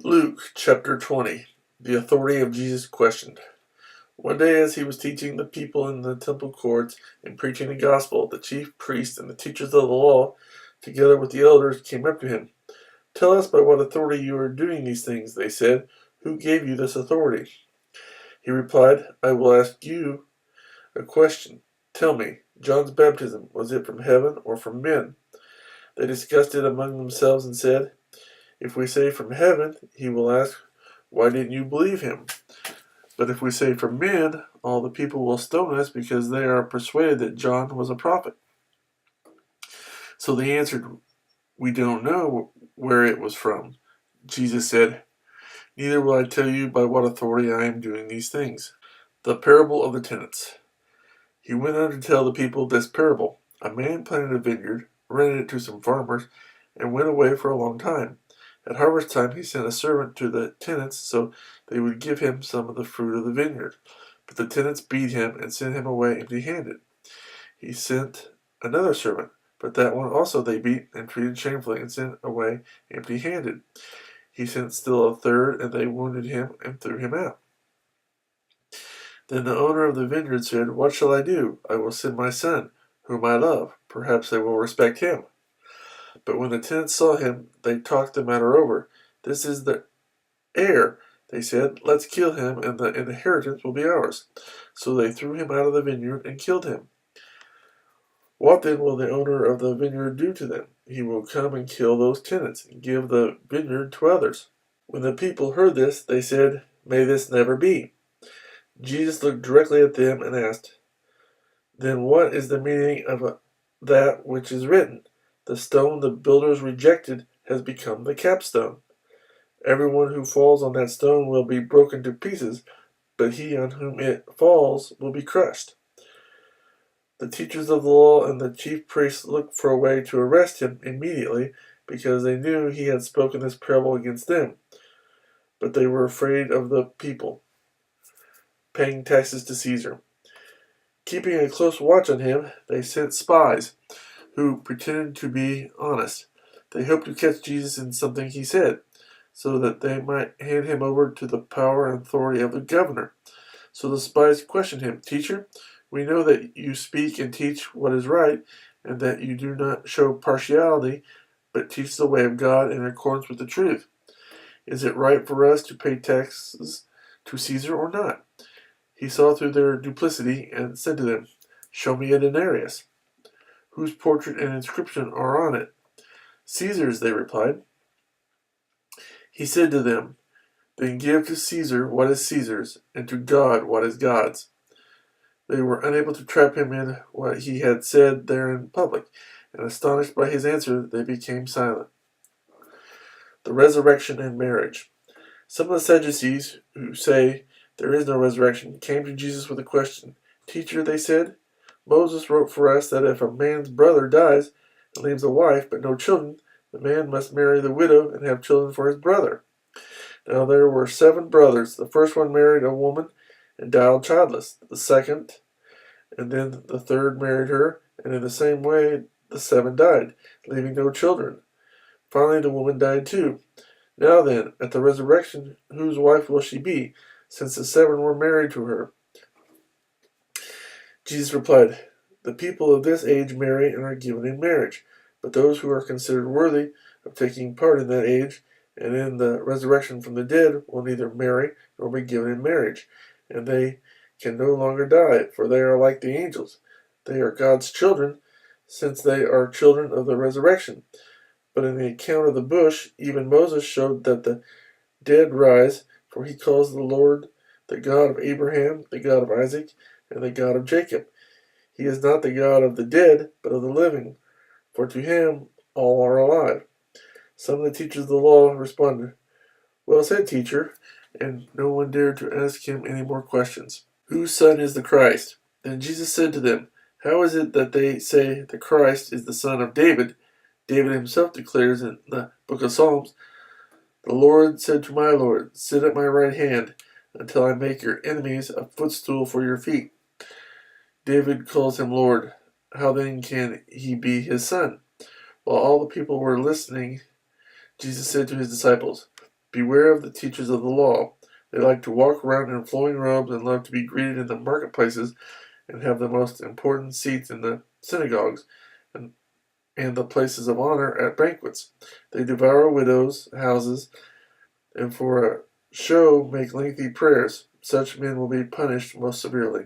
Luke chapter 20. The authority of Jesus questioned. One day as he was teaching the people in the temple courts and preaching the gospel, the chief priests and the teachers of the law, together with the elders, came up to him. "Tell us by what authority you are doing these things," they said. "Who gave you this authority?" He replied, "I will ask you a question. Tell me, John's baptism, was it from heaven or from men?" They discussed it among themselves and said, "If we say from heaven, he will ask, 'Why didn't you believe him?' But if we say from men, all the people will stone us because they are persuaded that John was a prophet." So they answered, "We don't know where it was from." Jesus said, "Neither will I tell you by what authority I am doing these things." The parable of the tenants. He went on to tell the people this parable. A man planted a vineyard, rented it to some farmers, and went away for a long time. At harvest time he sent a servant to the tenants so they would give him some of the fruit of the vineyard. But the tenants beat him and sent him away empty-handed. He sent another servant, but that one also they beat and treated shamefully and sent away empty-handed. He sent still a third, and they wounded him and threw him out. Then the owner of the vineyard said, "What shall I do? I will send my son, whom I love. Perhaps they will respect him." But when the tenants saw him, they talked the matter over. "This is the heir," they said. "Let's kill him, and the inheritance will be ours." So they threw him out of the vineyard and killed him. What then will the owner of the vineyard do to them? He will come and kill those tenants and give the vineyard to others. When the people heard this, they said, "May this never be." Jesus looked directly at them and asked, "Then what is the meaning of that which is written? 'The stone the builders rejected has become the capstone. Everyone who falls on that stone will be broken to pieces, but he on whom it falls will be crushed.'" The teachers of the law and the chief priests looked for a way to arrest him immediately, because they knew he had spoken this parable against them. But they were afraid of the people. Paying taxes to Caesar. Keeping a close watch on him, they sent spies, who pretended to be honest. They hoped to catch Jesus in something he said, so that they might hand him over to the power and authority of the governor. So the spies questioned him, "Teacher, we know that you speak and teach what is right, and that you do not show partiality, but teach the way of God in accordance with the truth. Is it right for us to pay taxes to Caesar or not?" He saw through their duplicity and said to them, "Show me a denarius. Whose portrait and inscription are on it?" "Caesar's," they replied. He said to them, "Then give to Caesar what is Caesar's, and to God what is God's." They were unable to trap him in what he had said there in public, and astonished by his answer, they became silent. The resurrection and marriage. Some of the Sadducees, who say there is no resurrection, came to Jesus with a question. "Teacher," they said, "Moses wrote for us that if a man's brother dies and leaves a wife but no children, the man must marry the widow and have children for his brother. Now there were 7 brothers. The first one married a woman and died childless. The second, and then the third married her, and in the same way the 7 died, leaving no children. Finally the woman died too. Now then, at the resurrection, whose wife will she be, since the 7 were married to her?" Jesus replied, "The people of this age marry and are given in marriage, but those who are considered worthy of taking part in that age and in the resurrection from the dead will neither marry nor be given in marriage, and they can no longer die, for they are like the angels. They are God's children, since they are children of the resurrection. But in the account of the bush, even Moses showed that the dead rise, for he calls the Lord the God of Abraham, the God of Isaac, and the God of Jacob. He is not the God of the dead, but of the living, for to him all are alive." Some of the teachers of the law responded, "Well said, teacher," and no one dared to ask him any more questions. Whose son is the Christ? Then Jesus said to them, "How is it that they say the Christ is the son of David? David himself declares in the book of Psalms, 'The Lord said to my Lord, sit at my right hand until I make your enemies a footstool for your feet.' David calls him Lord. How then can he be his son?" While all the people were listening, Jesus said to his disciples, Beware of the teachers of the law. They like to walk around in flowing robes and love to be greeted in the marketplaces and have the most important seats in the synagogues and the places of honor at banquets. They devour widows' houses and for a show make lengthy prayers. Such men will be punished most severely.